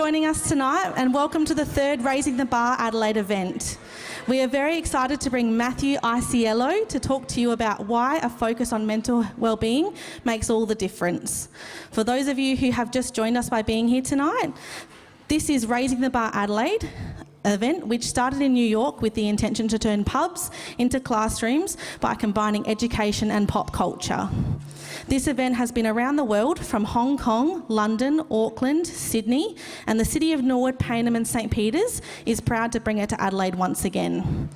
joining us tonight, and welcome to the third Raising the Bar Adelaide event. We are very excited to bring Matthew Iasiello to talk to you about why a focus on mental wellbeing makes all the difference. For those of you who have just joined us by being here tonight, this is Raising the Bar Adelaide event, which started in New York with the intention to turn pubs into classrooms by combining education and pop culture. This event has been around the world from Hong Kong, London, Auckland, Sydney, and the city of Norwood, Payneham and St Peters is proud to bring it to Adelaide once again.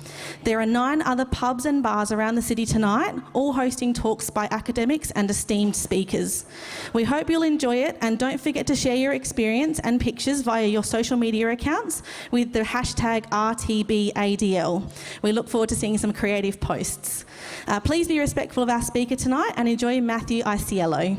There are 9 other pubs and bars around the city tonight, all hosting talks by academics and esteemed speakers. We hope you'll enjoy it, and don't forget to share your experience and pictures via your social media accounts with the hashtag RTBADL. We look forward to seeing some creative posts. Please be respectful of our speaker tonight and enjoy Matthew Iasiello.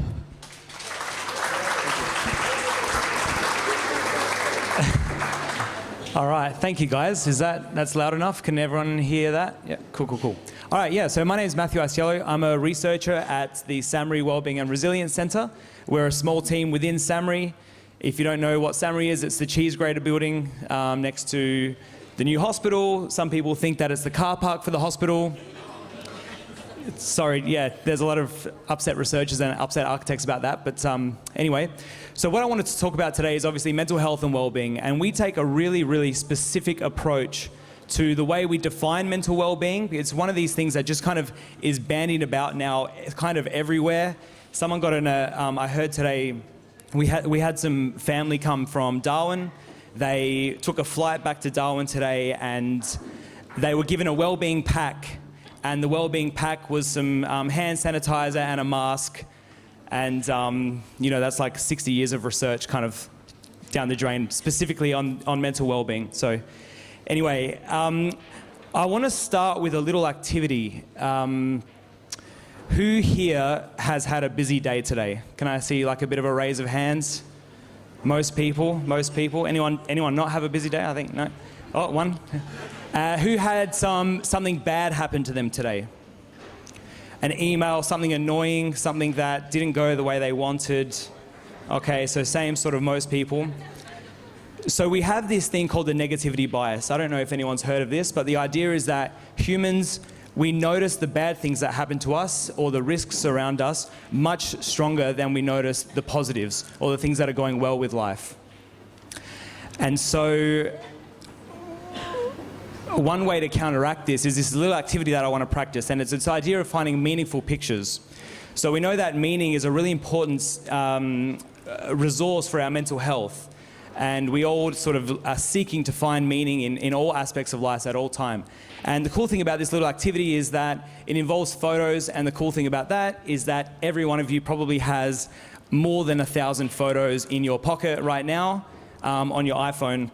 All right, thank you guys. That's loud enough? Can everyone hear that? Yeah, cool. All right, yeah, so my name is Matthew Iasiello. I'm a researcher at the SAMRI Wellbeing and Resilience Centre. We're a small team within SAMRI. If you don't know what SAMRI is, it's the cheese grater building next to the new hospital. Some people think that it's the car park for the hospital. Sorry, yeah, there's a lot of upset researchers and upset architects about that, but anyway. So what I wanted to talk about today is obviously mental health and wellbeing, and we take a really, really specific approach to the way we define mental wellbeing. It's one of these things that just kind of is bandied about now, kind of everywhere. Someone got I heard today, we had some family come from Darwin. They took a flight back to Darwin today, and they were given a wellbeing pack. And the wellbeing pack was some hand sanitizer and a mask. And, that's like 60 years of research kind of down the drain, specifically on mental wellbeing. So anyway, I want to start with a little activity. Who here has had a busy day today? Can I see like a bit of a raise of hands? Most people. Anyone not have a busy day? I think, no? Oh, one. Who had something bad happen to them today? An email, something annoying, something that didn't go the way they wanted. Okay, so same sort of most people. So we have this thing called the negativity bias. I don't know if anyone's heard of this, but the idea is that humans, we notice the bad things that happen to us or the risks around us much stronger than we notice the positives or the things that are going well with life. And so one way to counteract this is this little activity that I want to practice, and it's this idea of finding meaningful pictures. So we know that meaning is a really important resource for our mental health, and we all sort of are seeking to find meaning in all aspects of life at all time. And the cool thing about this little activity is that it involves photos, and the cool thing about that is that every one of you probably has more than 1,000 photos in your pocket right now on your iPhone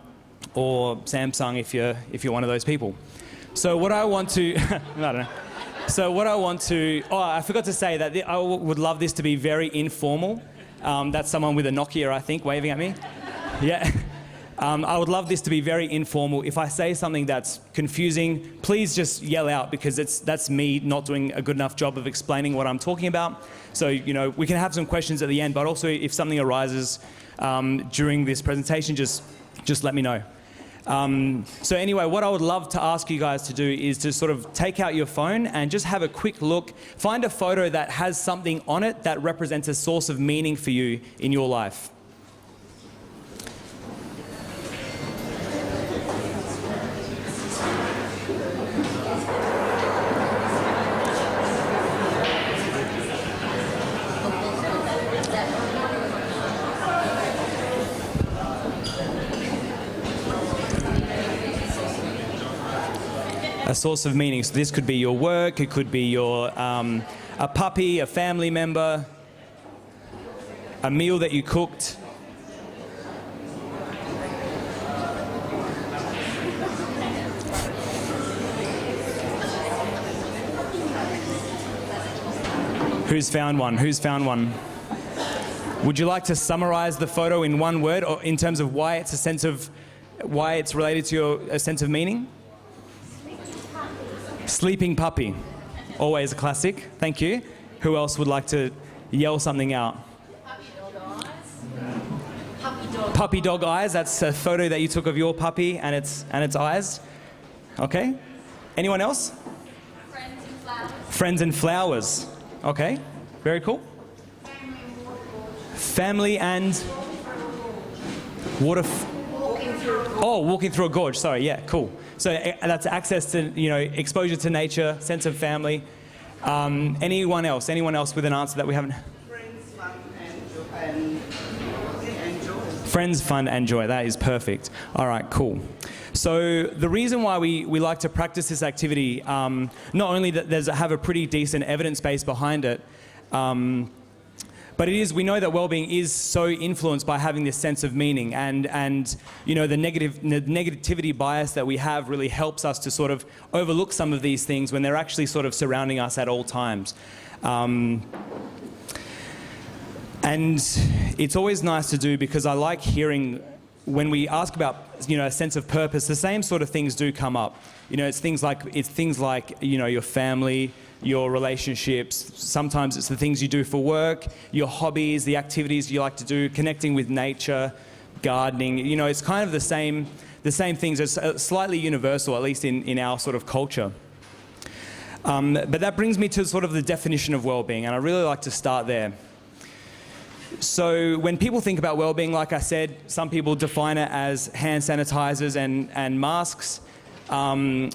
or Samsung if you're one of those people. So what I want to, I don't know. So what I want to, I forgot to say that I would love this to be very informal. That's someone with a Nokia, I think, waving at me. Yeah. I would love this to be very informal. If I say something that's confusing, please just yell out, because that's me not doing a good enough job of explaining what I'm talking about. So, we can have some questions at the end, but also if something arises during this presentation, just let me know. So anyway, what I would love to ask you guys to do is to sort of take out your phone and just have a quick look. Find a photo that has something on it that represents a source of meaning for you in your life. A source of meaning. So this could be your work, it could be your a puppy, a family member, a meal that you cooked. Who's found one? Would you like to summarize the photo in one word, or in terms of why it's related to a sense of meaning? Sleeping puppy. Always a classic. Thank you. Who else would like to yell something out? puppy dog eyes. That's a photo that you took of your puppy and its eyes. Okay. Anyone else? Friends and flowers. Friends and flowers. Okay. Very cool. Family and water. Walking through a gorge. Sorry. Yeah. Cool. So that's access to, exposure to nature, sense of family. Anyone else? Anyone else with an answer that we haven't? Friends, fun, and joy. Friends, fun, and joy. That is perfect. All right, cool. So the reason why we like to practice this activity, not only that have a pretty decent evidence base behind it, but we know that well-being is so influenced by having this sense of meaning, and the negativity bias that we have really helps us to sort of overlook some of these things when they're actually sort of surrounding us at all times. And it's always nice to do, because I like hearing when we ask about a sense of purpose, the same sort of things do come up. It's things like your family, your relationships. Sometimes it's the things you do for work, your hobbies, the activities you like to do, connecting with nature, gardening. It's kind of the same things. It's slightly universal, at least in our sort of culture. But that brings me to sort of the definition of well-being, and I really like to start there. So when people think about well-being, like I said, some people define it as hand sanitizers and masks.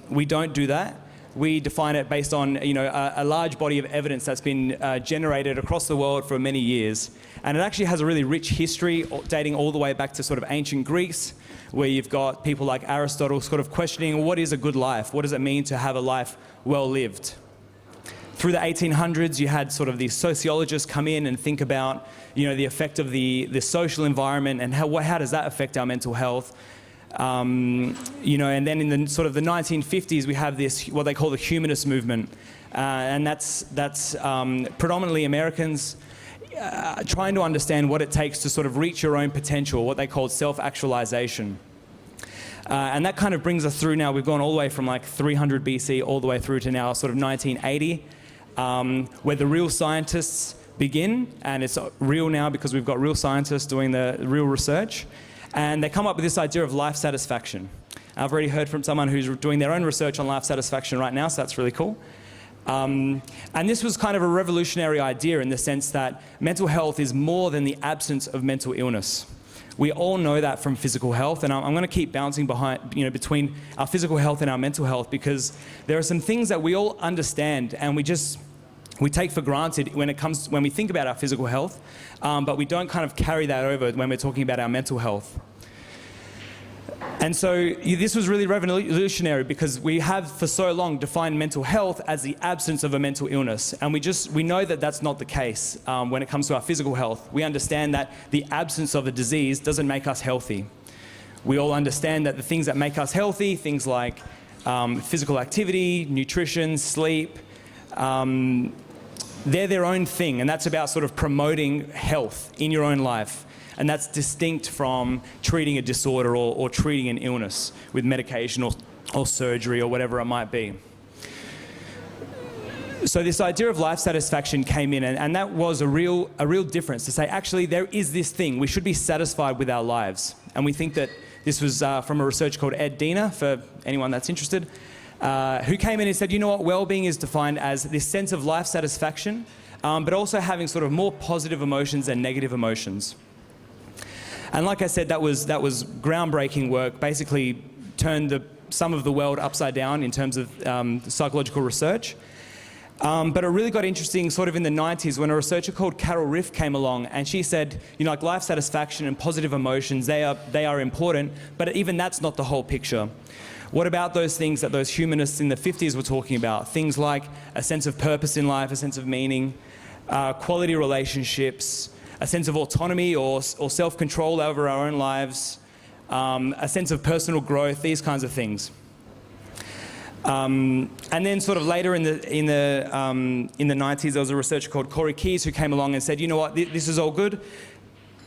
We don't do that. We define it based on a large body of evidence that's been generated across the world for many years. And it actually has a really rich history dating all the way back to sort of ancient Greece, where you've got people like Aristotle sort of questioning, what is a good life? What does it mean to have a life well lived? Through the 1800s, you had sort of these sociologists come in and think about the effect of the social environment and how does that affect our mental health. And then in the sort of the 1950s, we have this, what they call the Humanist Movement. And that's predominantly Americans trying to understand what it takes to sort of reach your own potential, what they call self-actualization. And that kind of brings us through now. We've gone all the way from like 300 BC all the way through to now sort of 1980, where the real scientists begin. And it's real now because we've got real scientists doing the real research. And they come up with this idea of life satisfaction. I've already heard from someone who's doing their own research on life satisfaction right now, so that's really cool. And this was kind of a revolutionary idea in the sense that mental health is more than the absence of mental illness. We all know that from physical health, and I'm going to keep bouncing between our physical health and our mental health, because there are some things that we all understand and we take for granted when we think about our physical health, but we don't kind of carry that over when we're talking about our mental health. And so this was really revolutionary, because we have for so long defined mental health as the absence of a mental illness. And we know that that's not the case when it comes to our physical health. We understand that the absence of a disease doesn't make us healthy. We all understand that the things that make us healthy, things like physical activity, nutrition, sleep, they're their own thing. And that's about sort of promoting health in your own life. And that's distinct from treating a disorder or treating an illness with medication or surgery or whatever it might be. So this idea of life satisfaction came in, and that was a real difference, to say, actually, there is this thing. We should be satisfied with our lives. And we think that this was from a researcher called Ed Diener, for anyone that's interested, who came in and said, you know what, well-being is defined as this sense of life satisfaction, but also having sort of more positive emotions than negative emotions. And like I said, that was groundbreaking work, basically turned some of the world upside down in terms of psychological research. But it really got interesting sort of in the 90s when a researcher called Carol Riff came along, and she said, like life satisfaction and positive emotions, they are important, but even that's not the whole picture. What about those things that those humanists in the 50s were talking about? Things like a sense of purpose in life, a sense of meaning, quality relationships, a sense of autonomy or self-control over our own lives, a sense of personal growth, these kinds of things. And then sort of later in the 90s, there was a researcher called Corey Keyes who came along and said, you know what, this is all good,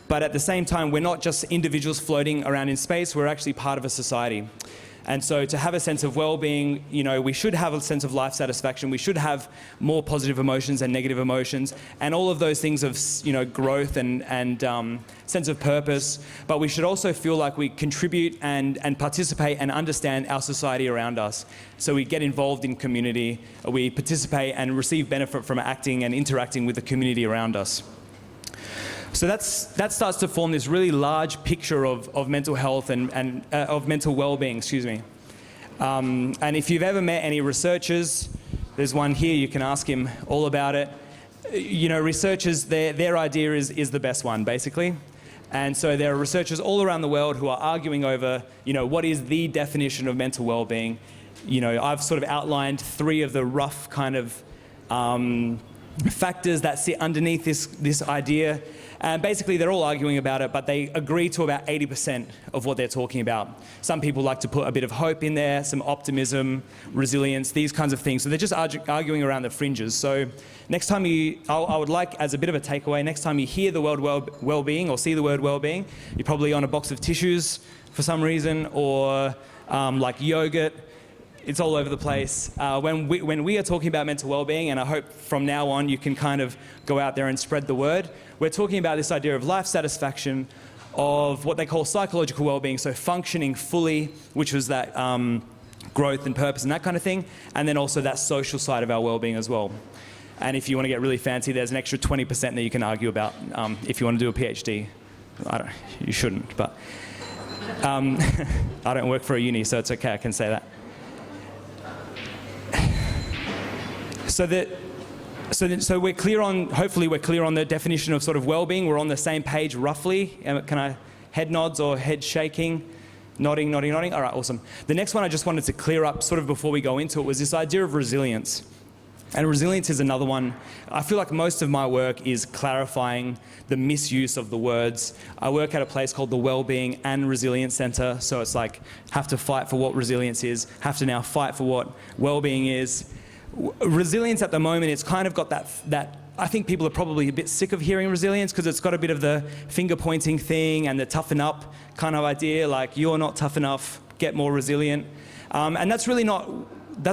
but at the same time, we're not just individuals floating around in space, we're actually part of a society. And so to have a sense of well-being, we should have a sense of life satisfaction. We should have more positive emotions and negative emotions, and all of those things of, growth and sense of purpose. But we should also feel like we contribute and participate and understand our society around us. So we get involved in community, we participate and receive benefit from acting and interacting with the community around us. So that starts to form this really large picture of mental health and of mental well-being, and if you've ever met any researchers, there's one here, you can ask him all about it. Researchers, their idea is the best one, basically. And so there are researchers all around the world who are arguing over, what is the definition of mental well-being. I've sort of outlined 3 of the rough kind of factors that sit underneath this idea. And basically they're all arguing about it, but they agree to about 80% of what they're talking about. Some people like to put a bit of hope in there, some optimism, resilience, these kinds of things. So they're just arguing around the fringes. So next time I would like, as a bit of a takeaway, next time you hear the word well-being or see the word well-being, you're probably on a box of tissues for some reason, or like yogurt. It's all over the place. When we are talking about mental well-being, and I hope from now on you can kind of go out there and spread the word, we're talking about this idea of life satisfaction, of what they call psychological well-being, so functioning fully, which was that growth and purpose and that kind of thing, and then also that social side of our well-being as well. And if you want to get really fancy, there's an extra 20% that you can argue about if you want to do a PhD. You shouldn't, but I don't work for a uni, so it's okay, I can say that. So we're clear on, hopefully we're clear on the definition of sort of well-being. We're on the same page roughly. Can I head nods or head shaking? Nodding. All right, awesome. The next one I just wanted to clear up sort of before we go into it was this idea of resilience. And resilience is another one. I feel like most of my work is clarifying the misuse of the words. I work at a place called the Wellbeing and Resilience Centre. So it's like, have to fight for what resilience is, have to now fight for what well-being is. Resilience at the moment, it's kind of got that I think people are probably a bit sick of hearing resilience because it's got a bit of the finger pointing thing and the toughen up kind of idea, like you're not tough enough, get more resilient. And that's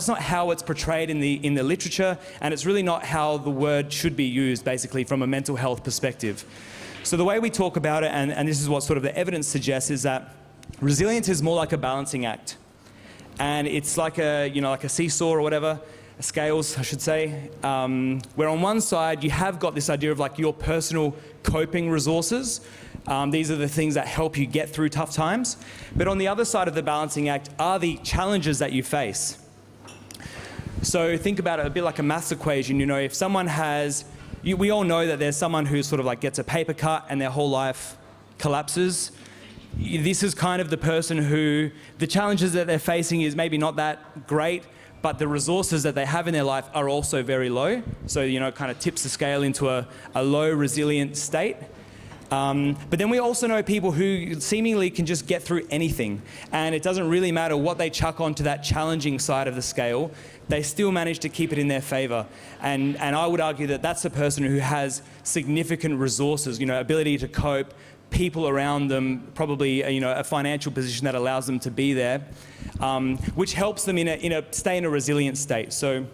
not how it's portrayed in the literature, and it's really not how the word should be used basically from a mental health perspective. So the way we talk about it, and this is what sort of the evidence suggests, is that resilience is more like a balancing act. And it's like a seesaw or whatever, scales, I should say, where on one side you have got this idea of like your personal coping resources. These are the things that help you get through tough times. But on the other side of the balancing act are the challenges that you face. So think about it a bit like a maths equation. If someone we all know that there's someone who sort of like gets a paper cut and their whole life collapses. This is kind of the person who the challenges that they're facing is maybe not that great, but the resources that they have in their life are also very low. So, it kind of tips the scale into a low resilient state. But then we also know people who seemingly can just get through anything. And it doesn't really matter what they chuck onto that challenging side of the scale, they still manage to keep it in their favor. And I would argue that that's the person who has significant resources, ability to cope, people around them, probably a financial position that allows them to be there, which helps them stay in a resilient state. So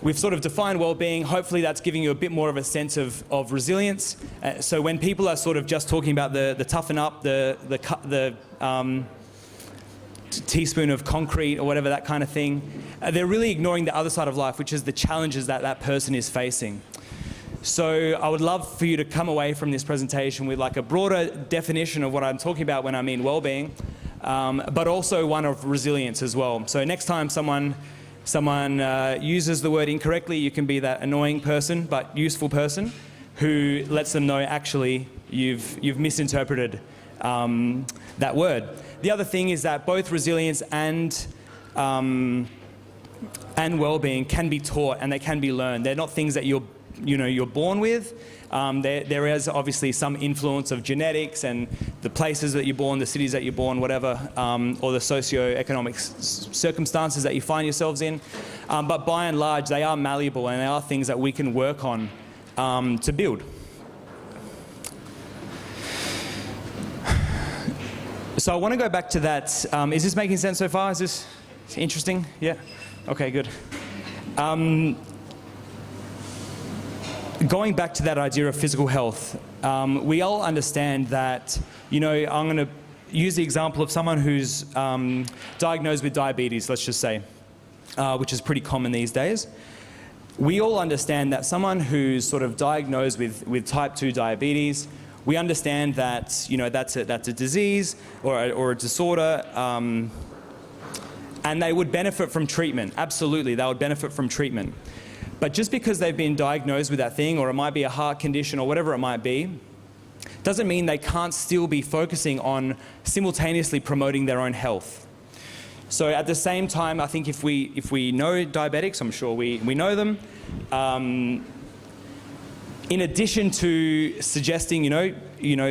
we've sort of defined well-being. Hopefully that's giving you a bit more of a sense of resilience. So when people are sort of just talking about the toughen up, the teaspoon of concrete or whatever, that kind of thing, they're really ignoring the other side of life, which is the challenges that person is facing. So I would love for you to come away from this presentation with like a broader definition of what I'm talking about when I mean well-being, but also one of resilience as well. So next time someone uses the word incorrectly, you can be that annoying person but useful person who lets them know actually you've misinterpreted that word. The other thing is that both resilience and well-being can be taught and they can be learned. They're not things that you're born with. There is obviously some influence of genetics and the places that you're born, the cities that you're born, whatever, or the socio-economic circumstances that you find yourselves in. But by and large, they are malleable and they are things that we can work on to build. So I want to go back to that. Is this making sense so far? Is this interesting? Yeah? Okay, good. Going back to that idea of physical health, we all understand that, I'm going to use the example of someone who's diagnosed with diabetes, let's just say, which is pretty common these days. We all understand that someone who's sort of diagnosed with type 2 diabetes, we understand that, that's a disease or a disorder, and they would benefit from treatment. Absolutely, they would benefit from treatment. But just because they've been diagnosed with that thing, or it might be a heart condition or whatever it might be, doesn't mean they can't still be focusing on simultaneously promoting their own health. So at the same time, I think if we know diabetics, I'm sure we know them, in addition to suggesting,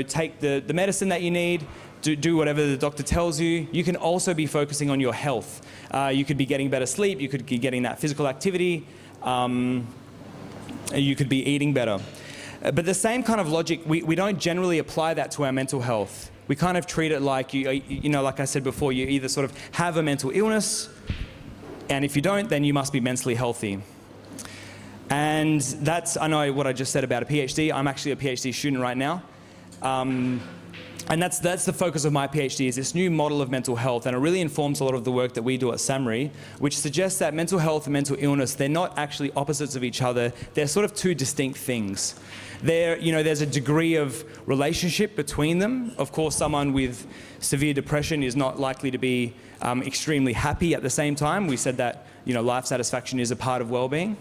take the medicine that you need, do whatever the doctor tells you, you can also be focusing on your health. You could be getting better sleep, you could be getting that physical activity, you could be eating better. But the same kind of logic, we don't generally apply that to our mental health. We kind of treat it like, like I said before, you either sort of have a mental illness, and if you don't, then you must be mentally healthy. And I know what I just said about a PhD. I'm actually a PhD student right now. And that's the focus of my PhD, is this new model of mental health, and it really informs a lot of the work that we do at SAMRI, which suggests that mental health and mental illness, they're not actually opposites of each other. They're sort of two distinct things. There's a degree of relationship between them. Of course, someone with severe depression is not likely to be extremely happy at the same time. We said that life satisfaction is a part of well-being.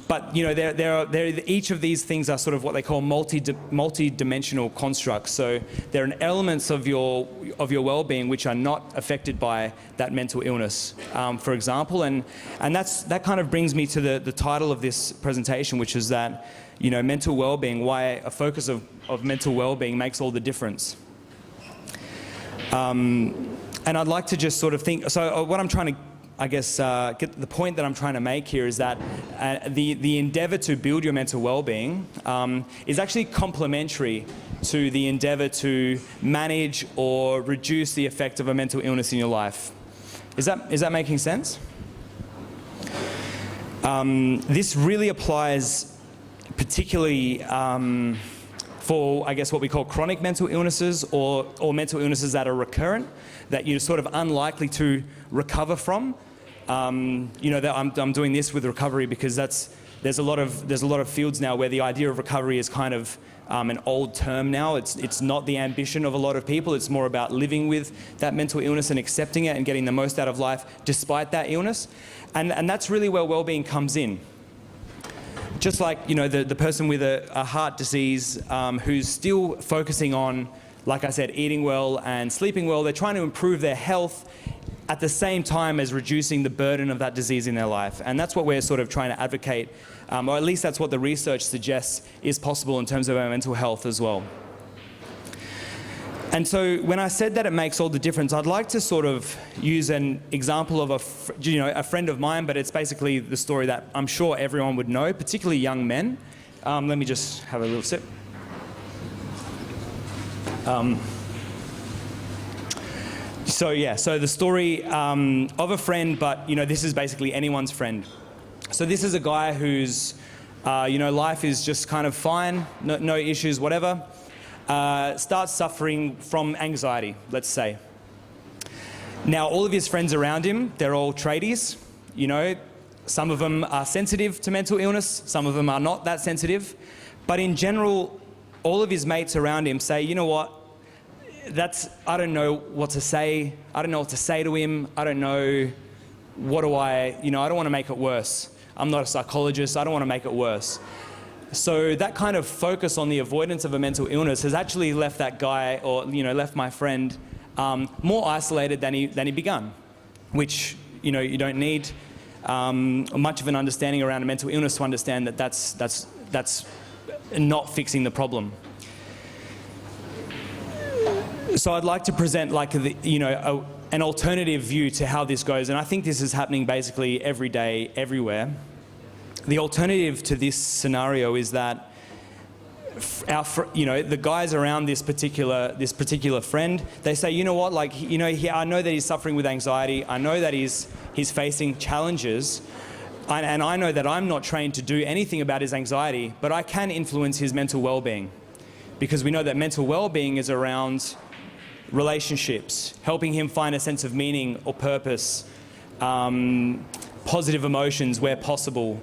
But each of these things are sort of what they call multi-dimensional constructs. So there are elements of your well-being which are not affected by that mental illness, for example. And that kind of brings me to the title of this presentation, which is that mental well-being, why a focus of mental well-being makes all the difference. And I'd like to just sort of think. So what I'm trying to get the point that I'm trying to make here is that the endeavour to build your mental well-being is actually complementary to the endeavour to manage or reduce the effect of a mental illness in your life. Is that making sense? This really applies particularly for, what we call chronic mental illnesses, or mental illnesses that are recurrent, that you're sort of unlikely to recover from. I'm doing this with recovery because there's a lot of fields now where the idea of recovery is kind of an old term now. It's not the ambition of a lot of people. It's more about living with that mental illness and accepting it and getting the most out of life despite that illness. And that's really where well-being comes in. Just like, the person with a heart disease who's still focusing on, like I said, eating well and sleeping well, they're trying to improve their health at the same time as reducing the burden of that disease in their life. And that's what we're sort of trying to advocate, or at least that's what the research suggests is possible in terms of our mental health as well. And so when I said that it makes all the difference, I'd like to sort of use an example of a friend of mine, but it's basically the story that I'm sure everyone would know, particularly young men. Let me just have a little sip. So the story of a friend, but this is basically anyone's friend. So this is a guy whose life is just kind of fine, no issues, whatever. Starts suffering from anxiety, let's say. Now, all of his friends around him, they're all tradies. Some of them are sensitive to mental illness, some of them are not that sensitive. But in general, all of his mates around him say, you know what, I don't know what to say. I don't know what to say to him. I don't know, I don't want to make it worse. I'm not a psychologist. I don't want to make it worse. So that kind of focus on the avoidance of a mental illness has actually left that guy, or left my friend, more isolated than he begun, which you don't need much of an understanding around a mental illness to understand that that's not fixing the problem. So I'd like to present an alternative view to how this goes, and I think this is happening basically every day, everywhere. The alternative to this scenario is that the guys around this particular friend, they say, you know what, like, you know, I know that he's suffering with anxiety. I know that he's facing challenges, and I know that I'm not trained to do anything about his anxiety, but I can influence his mental well-being, because we know that mental well-being is around relationships, helping him find a sense of meaning or purpose, positive emotions where possible.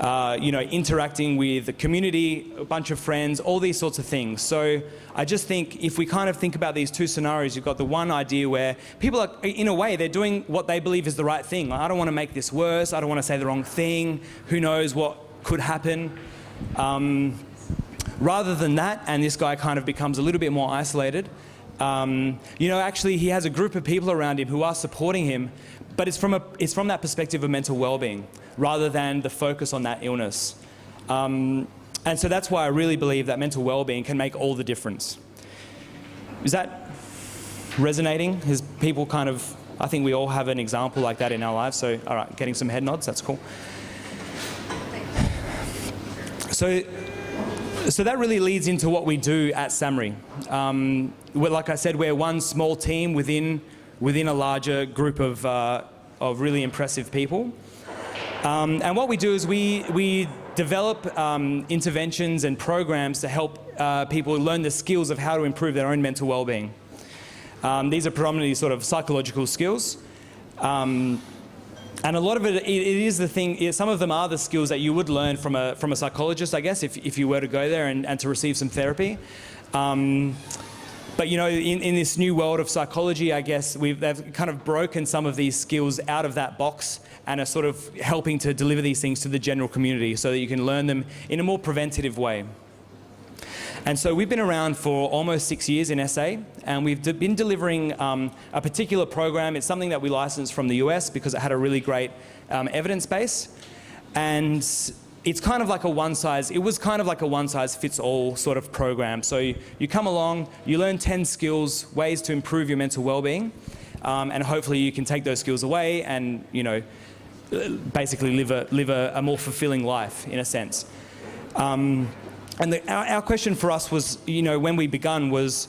Interacting with the community, a bunch of friends, all these sorts of things. So I just think if we kind of think about these two scenarios, you've got the one idea where people are, in a way, they're doing what they believe is the right thing. Like, I don't want to make this worse. I don't want to say the wrong thing. Who knows what could happen? Rather than that, and this guy kind of becomes a little bit more isolated. Actually, he has a group of people around him who are supporting him, but it's from that perspective of mental well-being, rather than the focus on that illness. And so that's why I really believe that mental well-being can make all the difference. Is that resonating? Is people kind of, I think we all have an example like that in our lives, so all right, getting some head nods, that's cool. So that really leads into what we do at SAMRI. Like I said, we're one small team within a larger group of really impressive people. And what we do is we develop interventions and programs to help people learn the skills of how to improve their own mental well-being. These are predominantly sort of psychological skills. And a lot of it is the thing, some of them are the skills that you would learn from a psychologist, I guess, if you were to go there and to receive some therapy. But in this new world of psychology, I guess they've kind of broken some of these skills out of that box and are sort of helping to deliver these things to the general community so that you can learn them in a more preventative way. And so we've been around for almost 6 years in SA, and we've been delivering a particular program. It's something that we licensed from the US because it had a really great evidence base. And it's kind of like a one-size-fits-all sort of program. So you come along, you learn 10 skills, ways to improve your mental well-being, and hopefully you can take those skills away and, basically live a more fulfilling life, in a sense. And our question for us was, when we begun was,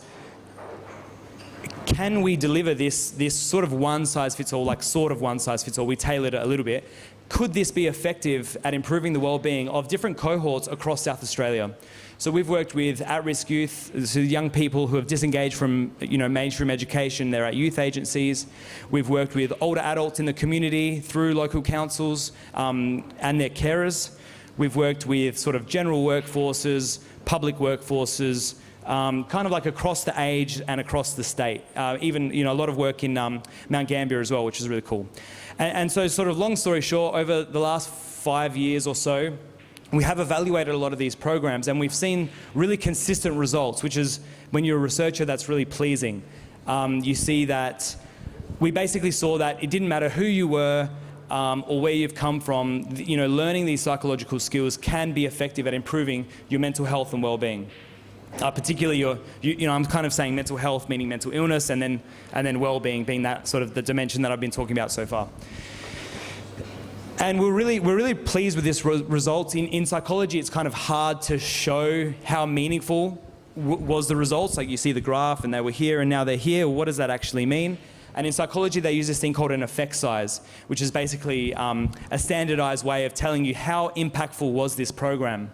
can we deliver this sort of one-size-fits-all, one-size-fits-all, we tailored it a little bit. Could this be effective at improving the well-being of different cohorts across South Australia? So we've worked with at-risk youth, so young people who have disengaged from mainstream education. They're at youth agencies. We've worked with older adults in the community through local councils and their carers. We've worked with sort of general workforces, public workforces, kind of like across the age and across the state. Even a lot of work in Mount Gambier as well, which is really cool. And so sort of long story short, over the last 5 years or so, we have evaluated a lot of these programs and we've seen really consistent results, which is, when you're a researcher, that's really pleasing. You see that we basically saw that it didn't matter who you were or where you've come from, learning these psychological skills can be effective at improving your mental health and well-being. Particularly I'm kind of saying mental health, meaning mental illness, and then well-being being that sort of the dimension that I've been talking about so far. And we're really pleased with this result. In psychology, it's kind of hard to show how meaningful was the results. Like, you see the graph and they were here and now they're here. What does that actually mean? And in psychology, they use this thing called an effect size, which is basically a standardized way of telling you how impactful was this program.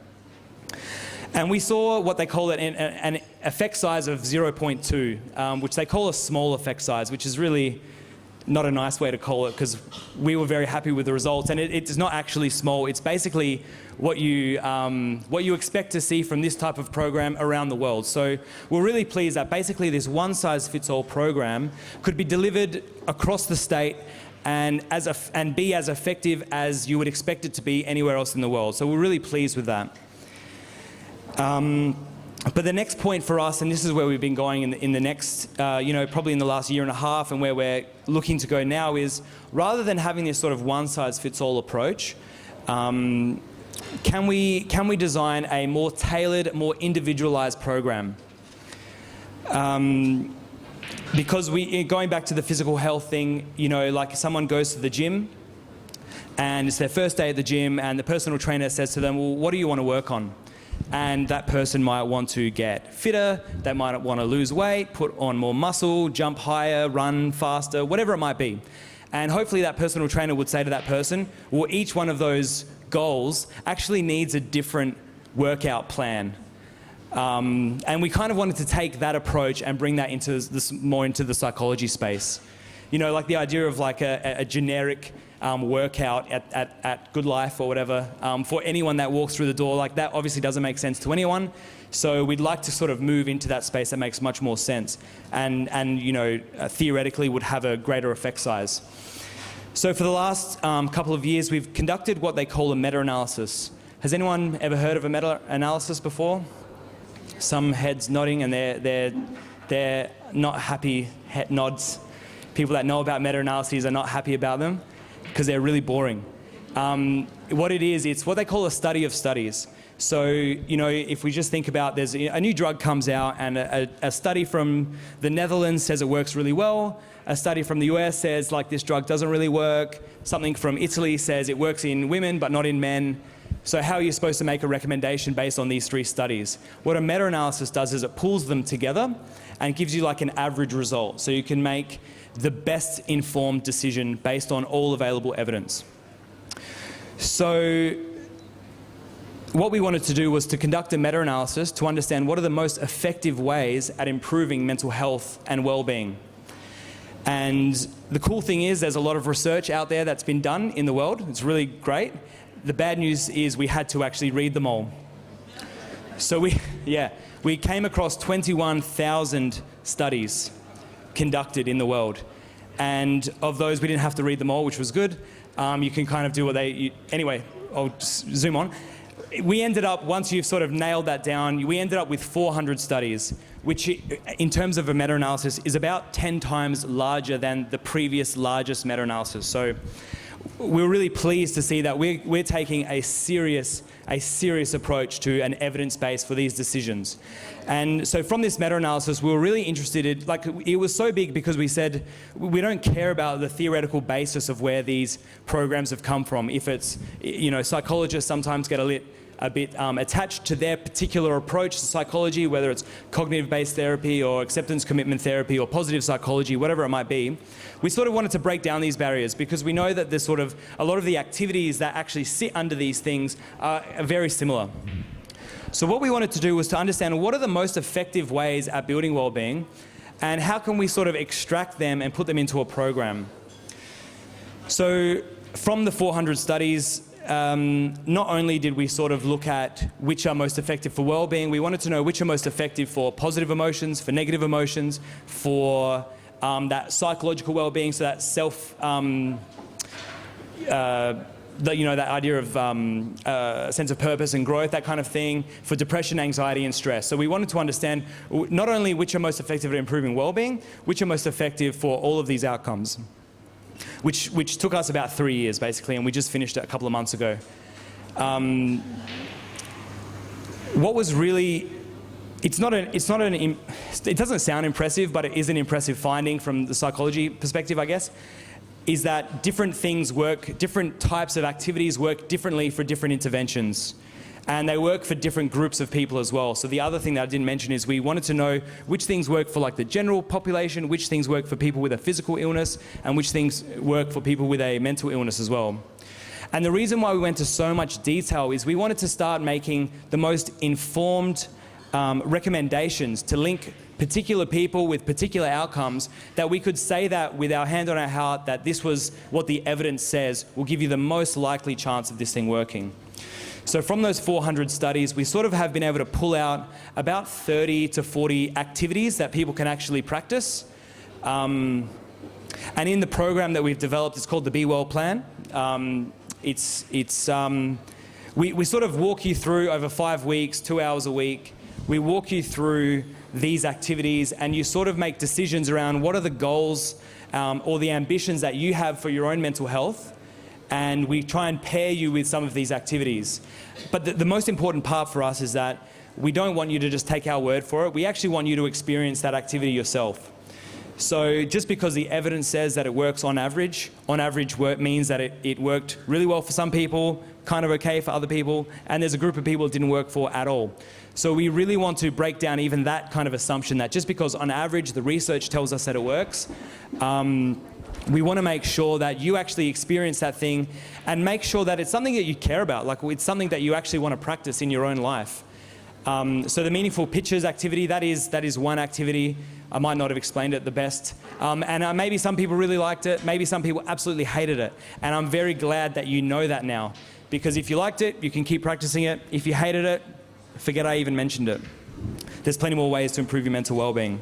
And we saw what they call an effect size of 0.2, which they call a small effect size, which is really not a nice way to call it, because we were very happy with the results. And it's not actually small. It's basically what you expect to see from this type of program around the world. So we're really pleased that basically this one-size-fits-all program could be delivered across the state and be as effective as you would expect it to be anywhere else in the world. So we're really pleased with that. But the next point for us, and this is where we've been going in the next, probably in the last year and a half, and where we're looking to go now, is rather than having this sort of one-size-fits-all approach, can we design a more tailored, more individualized program? Because going back to the physical health thing, like someone goes to the gym, and it's their first day at the gym, and the personal trainer says to them, well, what do you want to work on? And that person might want to get fitter, they might want to lose weight, put on more muscle, jump higher, run faster, whatever it might be. And hopefully that personal trainer would say to that person, well, each one of those goals actually needs a different workout plan. And we kind of wanted to take that approach and bring that into this, more into the psychology space. You know, like the idea of like a generic workout at Good Life or whatever for anyone that walks through the door, like that obviously doesn't make sense to anyone. So we'd like to sort of move into that space that makes much more sense and you know, theoretically would have a greater effect size. So for the last couple of years, we've conducted what they call a meta-analysis. Has anyone ever heard of a meta-analysis before? Some heads nodding, and they're not happy nods. People that know about meta-analyses are not happy about them because they're really boring. What it is, it's what they call a study of studies. So, you know, if we just think about there's a new drug comes out and a study from the Netherlands says it works really well. A study from the US says like this drug doesn't really work. Something from Italy says it works in women but not in men. So how are you supposed to make a recommendation based on these three studies? What a meta-analysis does is it pulls them together and gives you like an average result. So you can make the best informed decision based on all available evidence. So what we wanted to do was to conduct a meta-analysis to understand what are the most effective ways at improving mental health and well-being. And the cool thing is there's a lot of research out there that's been done in the world. It's really great. The bad news is we had to actually read them all. So we came across 21,000 studies conducted in the world. And of those, we didn't have to read them all, which was good. You can kind of do what anyway, I'll just zoom on. We ended up, once you've sort of nailed that down, we ended up with 400 studies, which in terms of a meta-analysis is about 10 times larger than the previous largest meta-analysis. So we're really pleased to see that we're taking a serious approach to an evidence base for these decisions. And so from this meta-analysis, we were really interested in, like, it was so big because we said we don't care about the theoretical basis of where these programs have come from. If it's, you know, psychologists sometimes get a bit attached to their particular approach to psychology, whether it's cognitive-based therapy or acceptance commitment therapy or positive psychology, whatever it might be. We sort of wanted to break down these barriers because we know that there's sort of a lot of the activities that actually sit under these things are very similar. So what we wanted to do was to understand what are the most effective ways at building well-being and how can we sort of extract them and put them into a program. So from the 400 studies, not only did we sort of look at which are most effective for well-being, we wanted to know which are most effective for positive emotions, for negative emotions, for that psychological well-being, so that self, that idea of sense of purpose and growth, that kind of thing, for depression, anxiety, and stress. So we wanted to understand not only which are most effective at improving well-being, which are most effective for all of these outcomes. Which took us about 3 years basically, and we just finished it a couple of months ago. What was really, it doesn't sound impressive, but it is an impressive finding from the psychology perspective, I guess, is that different things work, different types of activities work differently for different interventions. And they work for different groups of people as well. So the other thing that I didn't mention is we wanted to know which things work for like the general population, which things work for people with a physical illness, and which things work for people with a mental illness as well. And the reason why we went to so much detail is we wanted to start making the most informed recommendations to link particular people with particular outcomes, that we could say that with our hand on our heart that this was what the evidence says will give you the most likely chance of this thing working. So from those 400 studies, we sort of have been able to pull out about 30 to 40 activities that people can actually practice. And in the program that we've developed, it's called the Be Well Plan. We sort of walk you through over 5 weeks, 2 hours a week. We walk you through these activities and you sort of make decisions around what are the goals or the ambitions that you have for your own mental health. And we try and pair you with some of these activities. But the most important part for us is that we don't want you to just take our word for it. We actually want you to experience that activity yourself. So just because the evidence says that it works on average means that it worked really well for some people, kind of okay for other people, and there's a group of people it didn't work for at all. So we really want to break down even that kind of assumption that just because on average the research tells us that it works, we want to make sure that you actually experience that thing and make sure that it's something that you care about, like it's something that you actually want to practice in your own life. So the meaningful pictures activity, that is one activity. I might not have explained it the best. And maybe some people really liked it, maybe some people absolutely hated it. And I'm very glad that you know that now. Because if you liked it, you can keep practicing it. If you hated it, forget I even mentioned it. There's plenty more ways to improve your mental well-being.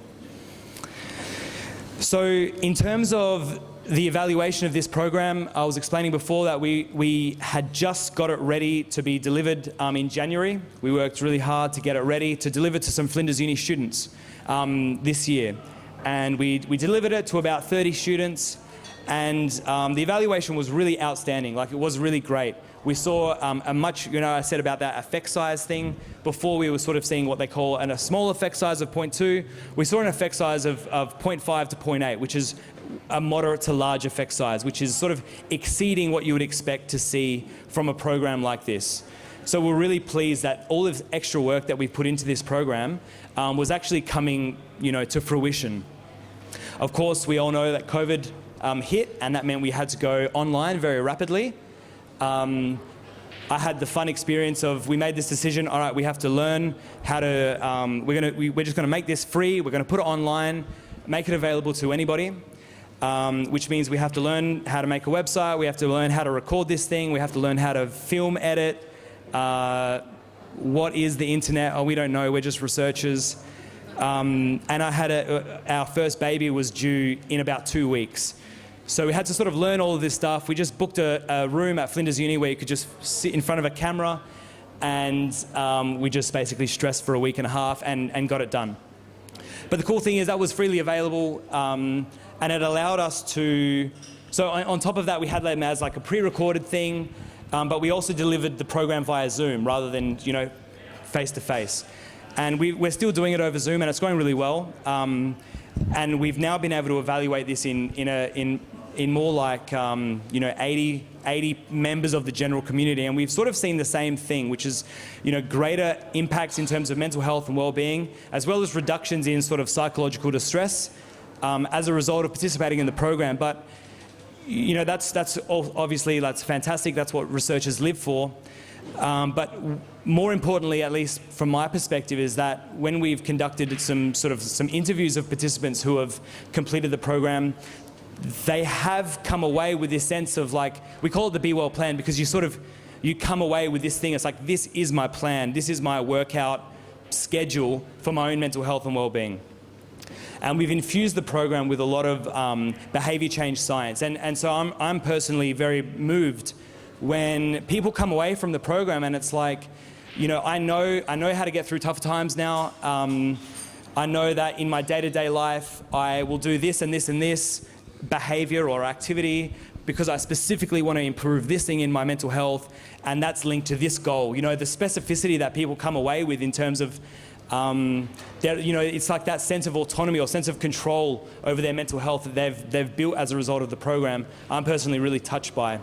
So in terms of the evaluation of this program, I was explaining before that we had just got it ready to be delivered in January. We worked really hard to get it ready to deliver to some Flinders Uni students this year. And we delivered it to about 30 students, and the evaluation was really outstanding. Like, it was really great. We saw a much, I said about that effect size thing. Before, we were sort of seeing what they call a small effect size of 0.2. We saw an effect size of 0.5 to 0.8, which is a moderate to large effect size, which is sort of exceeding what you would expect to see from a program like this. So we're really pleased that all of the extra work that we put into this program was actually coming, to fruition. Of course, we all know that COVID hit, and that meant we had to go online very rapidly. I had the fun experience of, we made this decision, all right, we have to learn how to, we're just going to make this free, we're going to put it online, make it available to anybody, which means we have to learn how to make a website, we have to learn how to record this thing, we have to learn how to film, edit. What is the internet? Oh, we don't know, we're just researchers. And I had our first baby was due in about 2 weeks. So we had to sort of learn all of this stuff. We just booked a room at Flinders Uni where you could just sit in front of a camera, and we just basically stressed for a week and a half and got it done. But the cool thing is that was freely available, and it allowed us to, so on top of that we had them as like a pre-recorded thing, but we also delivered the program via Zoom rather than, face-to-face. And we're still doing it over Zoom, and it's going really well. And we've now been able to evaluate this in more like 80 members of the general community, and we've sort of seen the same thing, which is greater impacts in terms of mental health and well-being, as well as reductions in sort of psychological distress as a result of participating in the program. But that's obviously that's fantastic. That's what researchers live for. But more importantly, at least from my perspective, is that when we've conducted some interviews of participants who have completed the program, they have come away with this sense of, like, we call it the Be Well plan, because you come away with this thing. It's like, this is my plan. This is my workout schedule for my own mental health and well-being. And we've infused the program with a lot of behaviour change science. And so I'm personally very moved when people come away from the program and it's like, I know how to get through tough times now. I know that in my day-to-day life, I will do this and this and this behaviour or activity because I specifically want to improve this thing in my mental health, and that's linked to this goal. The specificity that people come away with in terms of it's like that sense of autonomy or sense of control over their mental health that they've built as a result of the program, I'm personally really touched by.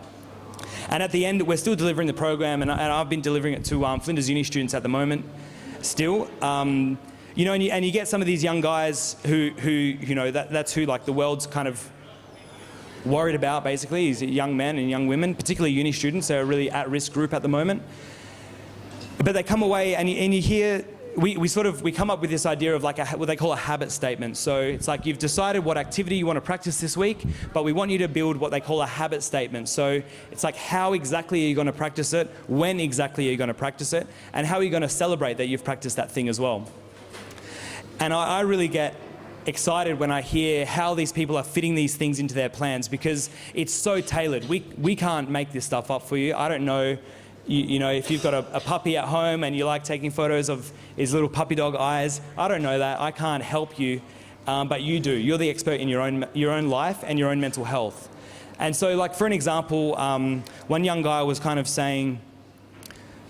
And at the end, we're still delivering the program, and I've been delivering it to Flinders Uni students at the moment still. And you get some of these young guys who that's who, like, the world's kind of worried about, basically, is young men and young women, particularly uni students. They're a really at-risk group at the moment. But they come away and you hear, we come up with this idea of like what they call a habit statement. So it's like, you've decided what activity you want to practice this week, but we want you to build what they call a habit statement. So it's like, how exactly are you going to practice it? When exactly are you going to practice it? And how are you going to celebrate that you've practiced that thing as well? And I really get excited when I hear how these people are fitting these things into their plans, because it's so tailored. We can't make this stuff up for you. I don't know, if you've got a puppy at home and you like taking photos of his little puppy dog eyes, I don't know that. I can't help you, but you do. You're the expert in your own life and your own mental health. And so, like, for an example, one young guy was kind of saying,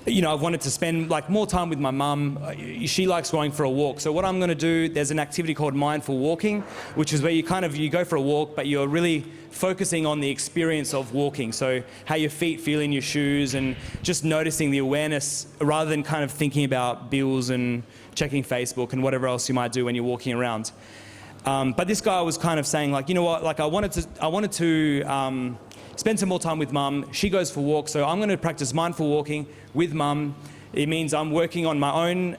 I've wanted to spend more time with my mum. She likes going for a walk. So what I'm going to do, there's an activity called mindful walking, which is where you go for a walk, but you're really focusing on the experience of walking. So how your feet feel in your shoes and just noticing the awareness rather than kind of thinking about bills and checking Facebook and whatever else you might do when you're walking around. But this guy was kind of saying I wanted to spend some more time with mum. She goes for walks, so I'm going to practice mindful walking with mum. It means I'm working on my own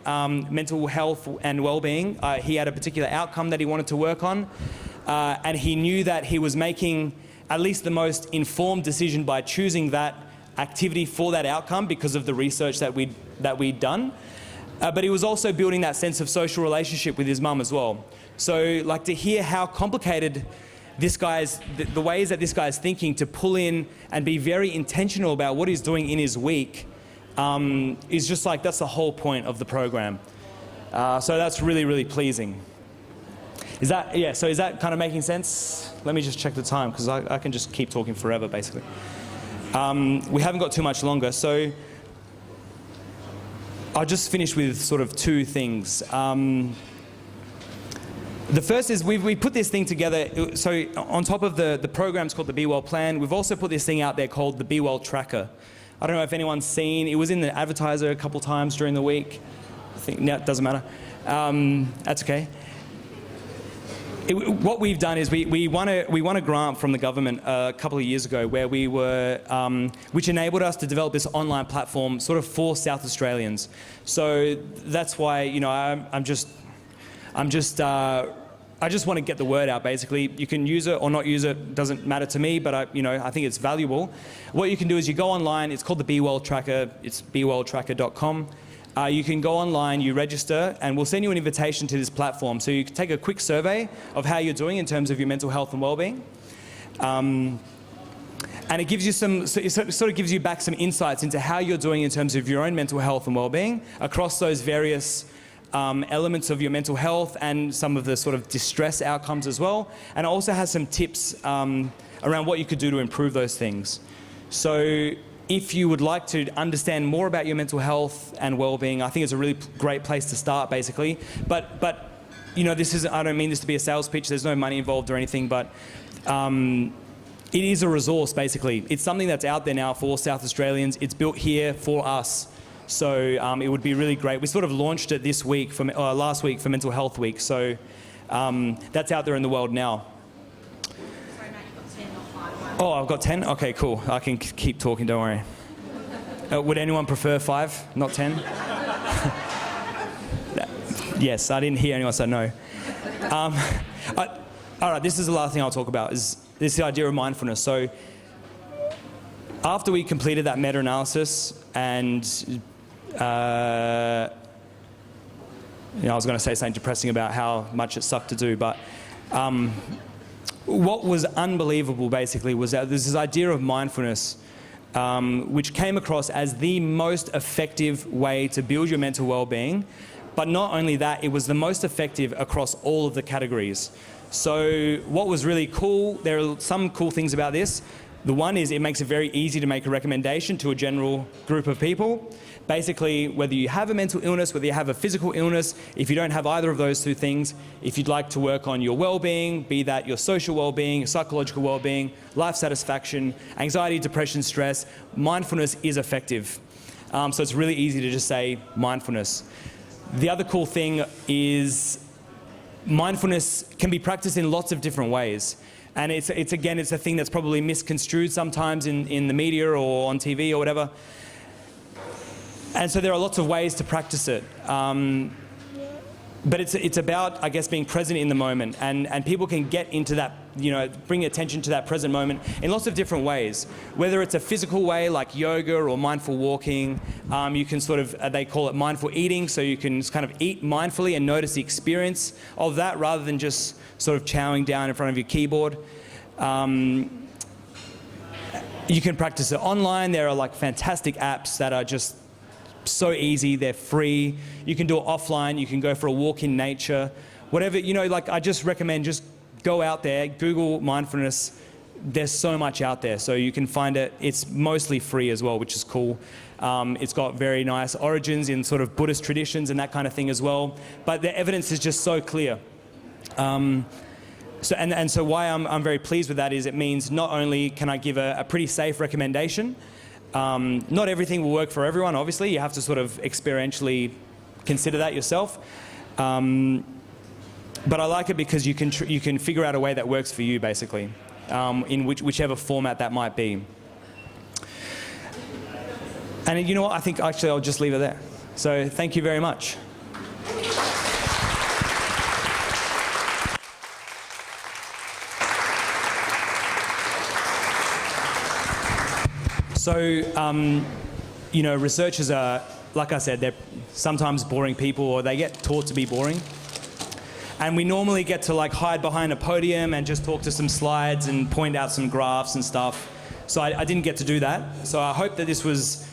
mental health and well-being. He had a particular outcome that he wanted to work on, and he knew that he was making at least the most informed decision by choosing that activity for that outcome because of the research that we'd done. But he was also building that sense of social relationship with his mum as well. So to hear how complicated the ways that this guy is thinking to pull in and be very intentional about what he's doing in his week is just that's the whole point of the program. So that's really, really pleasing. Is that kind of making sense? Let me just check the time because I can just keep talking forever basically. We haven't got too much longer, so I'll just finish with sort of two things. The first is we put this thing together, so on top of the program's called the Be Well Plan, we've also put this thing out there called the Be Well Tracker. I don't know if anyone's seen, it was in the advertiser a couple times during the week. I think, no, it doesn't matter. That's okay. What we've done is we won a grant from the government a couple of years ago where we were, which enabled us to develop this online platform sort of for South Australians. So that's why, I just want to get the word out basically. You can use it or not use it, doesn't matter to me, but I think it's valuable. What you can do is you go online, it's called the Be Well Tracker, it's bewelltracker.com. You can go online, you register, and we'll send you an invitation to this platform. So you can take a quick survey of how you're doing in terms of your mental health and well-being. And it gives you it sort of gives you back some insights into how you're doing in terms of your own mental health and well-being across those various elements of your mental health and some of the sort of distress outcomes as well. And it also has some tips around what you could do to improve those things. So if you would like to understand more about your mental health and well-being, I think it's a really great place to start basically. But I don't mean this to be a sales pitch, there's no money involved or anything, but it is a resource basically. It's something that's out there now for all South Australians. It's built here for us. So it would be really great. We sort of launched it this week, last week for Mental Health Week. So that's out there in the world now. Sorry, Matt, you've got 10, not 5. Oh, I've got 10? Okay, cool. I can keep talking, don't worry. Would anyone prefer 5, not 10? Yes, I didn't hear anyone say no. All right, this is the last thing I'll talk about, is this idea of mindfulness. So after we completed that meta-analysis and I was going to say something depressing about how much it sucked to do, but what was unbelievable basically was that there's this idea of mindfulness which came across as the most effective way to build your mental well-being. But not only that, it was the most effective across all of the categories. So what was really cool, there are some cool things about this. The one is it makes it very easy to make a recommendation to a general group of people. Basically, whether you have a mental illness, whether you have a physical illness, if you don't have either of those two things, if you'd like to work on your well-being, be that your social well-being, your psychological well-being, life satisfaction, anxiety, depression, stress, mindfulness is effective. So it's really easy to just say mindfulness. The other cool thing is mindfulness can be practiced in lots of different ways. And it's a thing that's probably misconstrued sometimes in the media or on TV or whatever. And so there are lots of ways to practice it. But it's about, I guess, being present in the moment. And people can get into that, bring attention to that present moment in lots of different ways. Whether it's a physical way like yoga or mindful walking, you can sort of, they call it mindful eating, so you can kind of eat mindfully and notice the experience of that rather than just sort of chowing down in front of your keyboard. You can practice it online. There are like fantastic apps that are just so easy, they're free. You can do it offline, you can go for a walk in nature, whatever, I just recommend just go out there, Google mindfulness, there's so much out there. So you can find it. It's mostly free as well, which is cool. It's got very nice origins in sort of Buddhist traditions and that kind of thing as well. But the evidence is just so clear. So why I'm very pleased with that is it means not only can I give a pretty safe recommendation, not everything will work for everyone, obviously. You have to sort of experientially consider that yourself. But I like it because you can figure out a way that works for you, basically, in whichever format that might be. And you know what? I think actually I'll just leave it there. So thank you very much. So, you know, researchers are, like I said, they're sometimes boring people, or they get taught to be boring. And we normally get to like hide behind a podium and just talk to some slides and point out some graphs and stuff. So I didn't get to do that. So I hope that this was,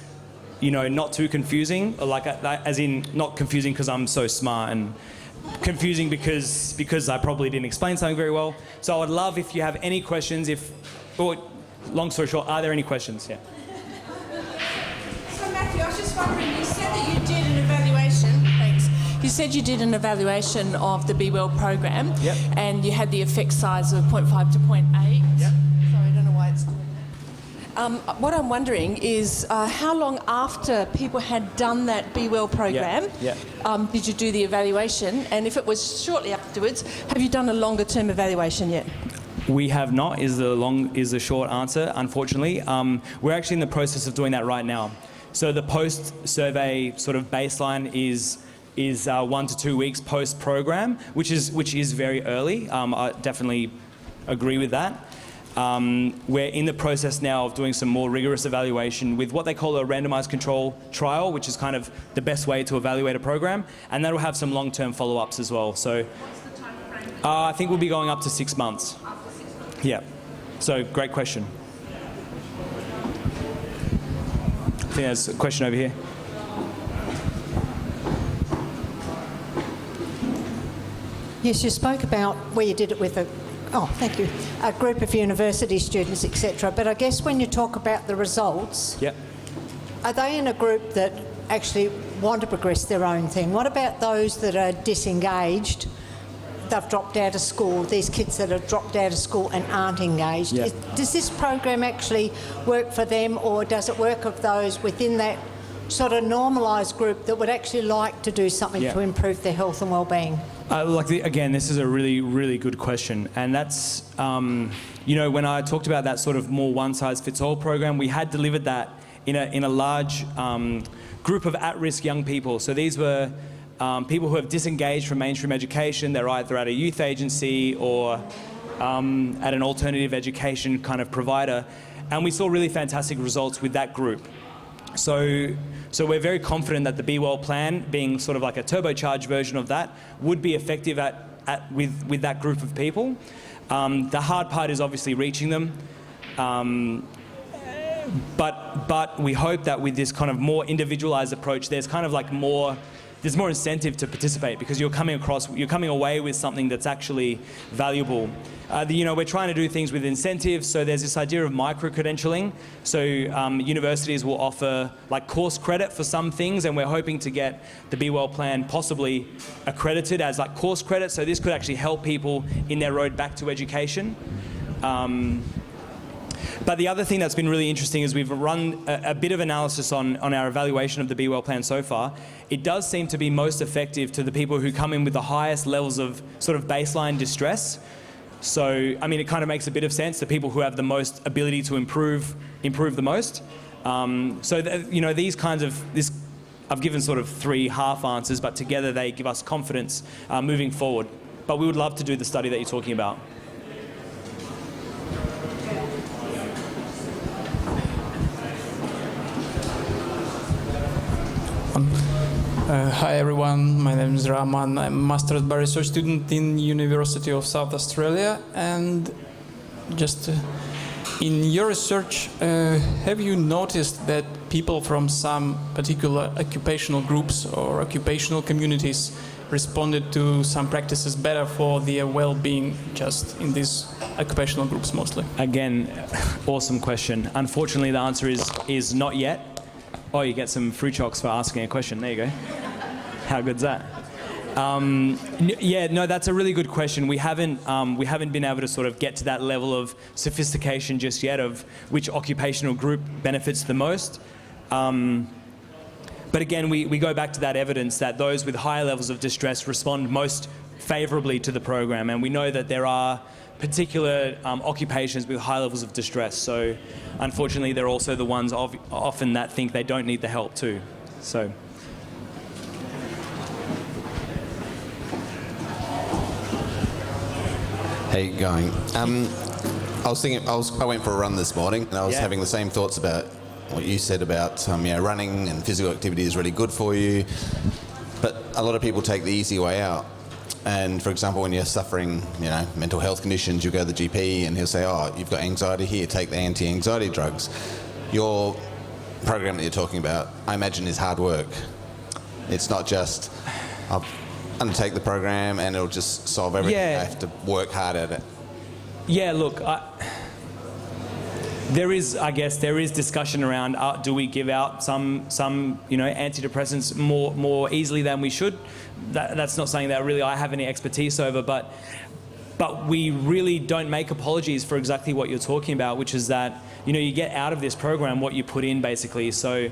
you know, not too confusing, or like, as in not confusing because I'm so smart, and confusing because I probably didn't explain something very well. So I would love if you have any questions. Or long story short, are there any questions? Yeah. So Matthew, I was just wondering, you said that you did an evaluation. Thanks. You said you did an evaluation of the Be Well program. Yep. And you had the effect size of 0.5 to 0.8. Yep. Sorry, I don't know why it's doing that. What I'm wondering is how long after people had done that Be Well program did you do the evaluation? And if it was shortly afterwards, have you done a longer term evaluation yet? We have not, is the short answer, unfortunately. We're actually in the process of doing that right now. So the post-survey sort of baseline is 1 to 2 weeks post-program, which is very early. I definitely agree with that. We're in the process now of doing some more rigorous evaluation with what they call a randomized control trial, which is kind of the best way to evaluate a program, and that'll have some long-term follow-ups as well. So What's the time frame? I think we'll be going up to 6 months. After 6 months? Yeah. So great question. I think there's a question over here. Yes, you spoke about where you did it with a group of university students, etc. But I guess when you talk about the results, Yep. are they in a group that actually want to progress their own thing? What about those that are disengaged? They've dropped out of school, these kids that have dropped out of school and aren't engaged. Yeah. Does this program actually work for them, or does it work of those within that sort of normalised group that would actually like to do something Yeah. to improve their health and well-being? Again, this is a really, really good question. And that's, you know, when I talked about that sort of more one-size-fits-all program, we had delivered that in a large group of at-risk young people. So these were people who have disengaged from mainstream education. They're either at a youth agency or at an alternative education kind of provider. And we saw really fantastic results with that group. So we're very confident that the Be Well plan, being sort of like a turbocharged version of that, would be effective with that group of people. The hard part is obviously reaching them. But we hope that with this kind of more individualized approach, there's kind of like there's more incentive to participate, because you're coming away with something that's actually valuable. You know, we're trying to do things with incentives, so there's this idea of micro-credentialing. So universities will offer like course credit for some things, and we're hoping to get the Be Well plan possibly accredited as like course credit, so this could actually help people in their road back to education. But the other thing that's been really interesting is we've run a bit of analysis on our evaluation of the Be Well plan so far. It does seem to be most effective to the people who come in with the highest levels of sort of baseline distress. So, I mean, it kind of makes a bit of sense. The people who have the most ability to improve the most. You know, these kinds of, I've given sort of 3 half answers, but together they give us confidence moving forward. But we would love to do the study that you're talking about. Hi everyone, my name is Rahman. I'm a Master's Bar Research student in University of South Australia, and just in your research, have you noticed that people from some particular occupational groups or occupational communities responded to some practices better for their well-being, just in these occupational groups mostly? Again, awesome question. Unfortunately, the answer is not yet. Oh, you get some fruit chocks for asking a question. There you go. How good's that? Yeah, no, that's a really good question. We haven't been able to sort of get to that level of sophistication just yet of which occupational group benefits the most. But again, we go back to that evidence that those with higher levels of distress respond most favourably to the program, and we know that there are particular occupations with high levels of distress. So unfortunately, they're also the ones often that think they don't need the help too. So. How you going? I went for a run this morning, and I was having the same thoughts about what you said about running and physical activity is really good for you, but a lot of people take the easy way out. And for example, when you're suffering, mental health conditions, you go to the GP and he'll say, "Oh, you've got anxiety here, take the anti-anxiety drugs." Your program that you're talking about, I imagine, is hard work. It's not just I'll undertake the program and it'll just solve everything. Yeah. I have to work hard at it. Yeah, look, there is discussion around do we give out some antidepressants more easily than we should. That's not something that really I have any expertise over, but we really don't make apologies for exactly what you're talking about, which is that you get out of this program what you put in, basically. So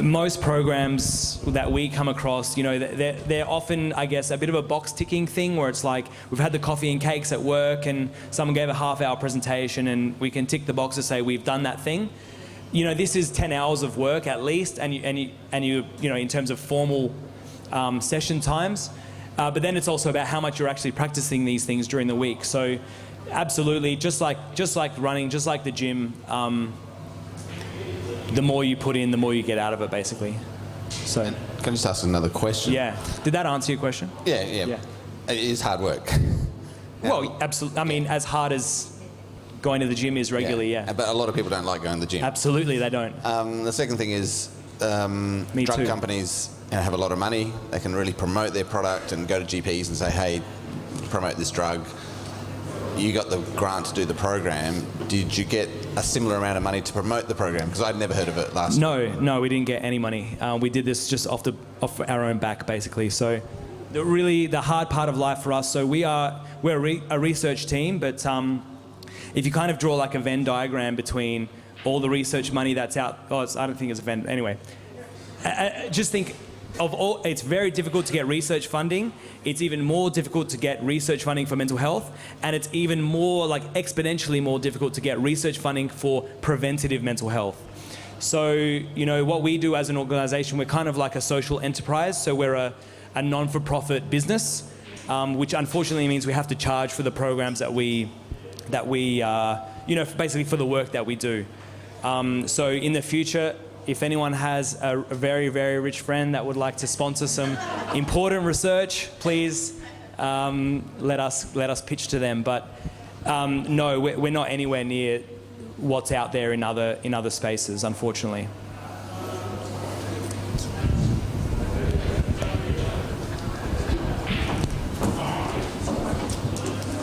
most programs that we come across, they're often, I guess, a bit of a box ticking thing where it's like we've had the coffee and cakes at work and someone gave a half-hour presentation and we can tick the box to say we've done that thing. This is 10 hours of work at least, and you in terms of formal session times. But then it's also about how much you're actually practicing these things during the week. So absolutely, just like running, just like the gym, the more you put in, the more you get out of it, basically. So, can I just ask another question? Yeah. Did that answer your question? Yeah. It is hard work. Well, absolutely. I mean, as hard as going to the gym is regularly, yeah. But a lot of people don't like going to the gym. Absolutely, they don't. The second thing is drug companies have a lot of money. They can really promote their product and go to GPs and say, "Hey, promote this drug." You got the grant to do the program. Did you get a similar amount of money to promote the program? Because I'd never heard of it last time. No, we didn't get any money. We did this just off our own back, basically. So the hard part of life for us, so we're a research team, but if you kind of draw like a Venn diagram between all the research money that's out, I don't think it's a Venn, anyway. Just think of all, it's very difficult to get research funding. It's even more difficult to get research funding for mental health, and it's even more, like, exponentially more difficult to get research funding for preventative mental health. So, what we do as an organisation, we're kind of like a social enterprise. So we're a non-for-profit business, which unfortunately means we have to charge for the programs that we basically for the work that we do. So in the future, if anyone has a very, very rich friend that would like to sponsor some important research, please let us pitch to them. But no, we're not anywhere near what's out there in other spaces, unfortunately.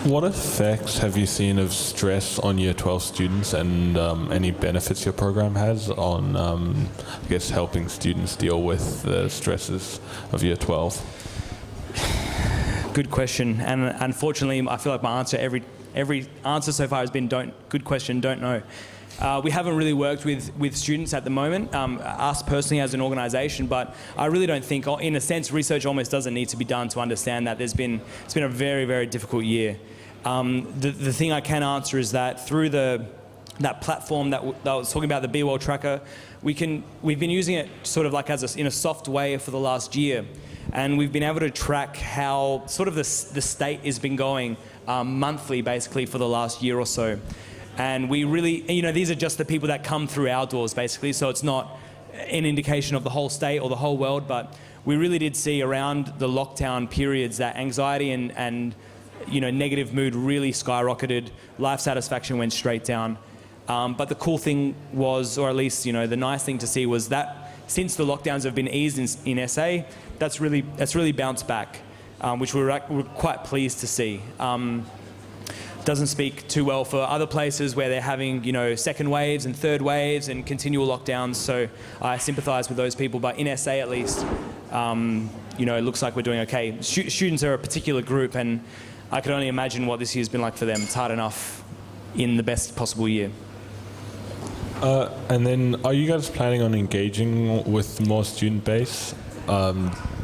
What effects have you seen of stress on Year 12 students, and any benefits your program has on, helping students deal with the stresses of Year 12? Good question, and unfortunately, I feel like my answer, every answer so far has been good question, don't know. We haven't really worked with students at the moment, us personally as an organisation, but I really don't think, in a sense, research almost doesn't need to be done to understand that it's been a very, very difficult year. The thing I can answer is that through that platform that I was talking about, the Be Well tracker, we've been using it sort of like in a soft way for the last year, and we've been able to track how sort of the state has been going monthly, basically, for the last year or so. And we really, these are just the people that come through our doors, basically, so it's not an indication of the whole state or the whole world, but we really did see around the lockdown periods that anxiety and negative mood really skyrocketed, life satisfaction went straight down. But the cool thing was, or at least, the nice thing to see was that since the lockdowns have been eased in SA, that's really bounced back, which we're quite pleased to see. Doesn't speak too well for other places where they're having, second waves and third waves and continual lockdowns. So I sympathise with those people. But in SA at least, it looks like we're doing okay. Students are a particular group, and I can only imagine what this year's been like for them. It's hard enough in the best possible year. And then, are you guys planning on engaging with more student base?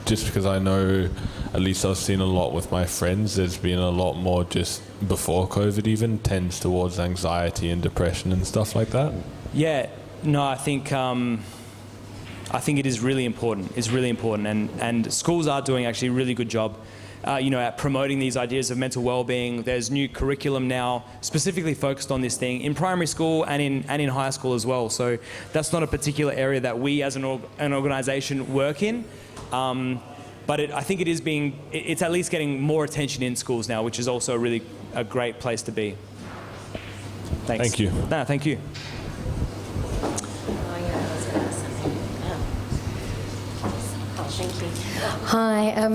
Just because I know, at least I've seen a lot with my friends, there's been a lot more just before COVID even, tends towards anxiety and depression and stuff like that. Yeah, no, I think it is really important. It's really important, and schools are doing actually a really good job, at promoting these ideas of mental well-being. There's new curriculum now specifically focused on this thing in primary school and in high school as well. So that's not a particular area that we as an organisation work in. But I think it's at least getting more attention in schools now, which is also really a great place to be. Thanks. Thank you. No, thank you. Hi.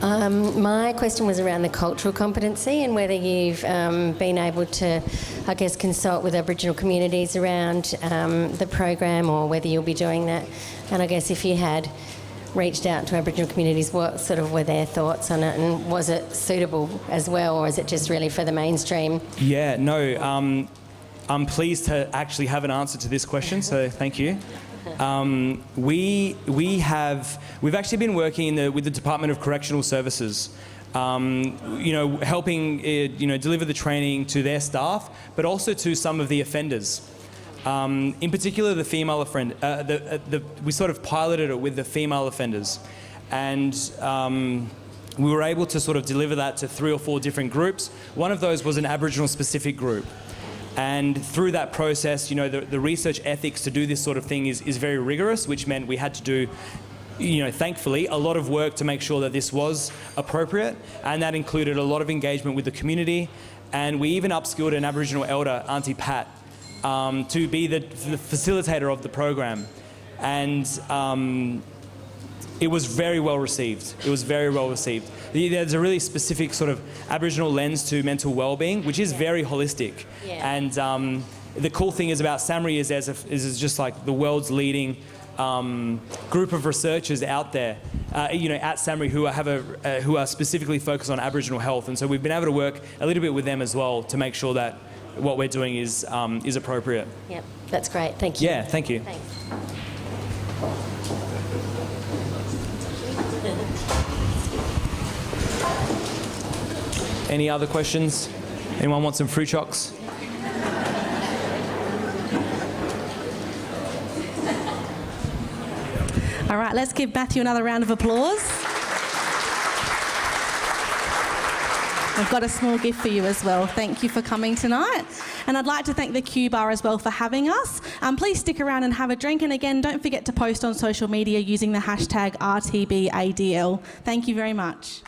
My question was around the cultural competency and whether you've been able to, I guess, consult with Aboriginal communities around the program, or whether you'll be doing that. And I guess if you had reached out to Aboriginal communities, what sort of were their thoughts on it, and was it suitable as well, or is it just really for the mainstream? Yeah, no, I'm pleased to actually have an answer to this question, so thank you. We've actually been working with the Department of Correctional Services, helping deliver the training to their staff, but also to some of the offenders. In particular, the female offender. We sort of piloted it with the female offenders, and we were able to sort of deliver that to 3 or 4 different groups. One of those was an Aboriginal specific group. And through that process, the research ethics to do this sort of thing is very rigorous, which meant we had to do, thankfully, a lot of work to make sure that this was appropriate. And that included a lot of engagement with the community. And we even upskilled an Aboriginal elder, Auntie Pat, to be the facilitator of the program. And it was very well received. There's a really specific sort of Aboriginal lens to mental well-being, which is very holistic. Yeah. And the cool thing is about SAMRI is just like the world's leading group of researchers out there, at SAMRI who are specifically focused on Aboriginal health. And so we've been able to work a little bit with them as well to make sure that what we're doing is appropriate. Yep, that's great. Thank you. Yeah, thank you. Thanks. Any other questions? Anyone want some fruit chocks? All right, let's give Matthew another round of applause. I've got a small gift for you as well. Thank you for coming tonight. And I'd like to thank the Q Bar as well for having us. Please stick around and have a drink. And again, don't forget to post on social media using the hashtag RTBADL. Thank you very much.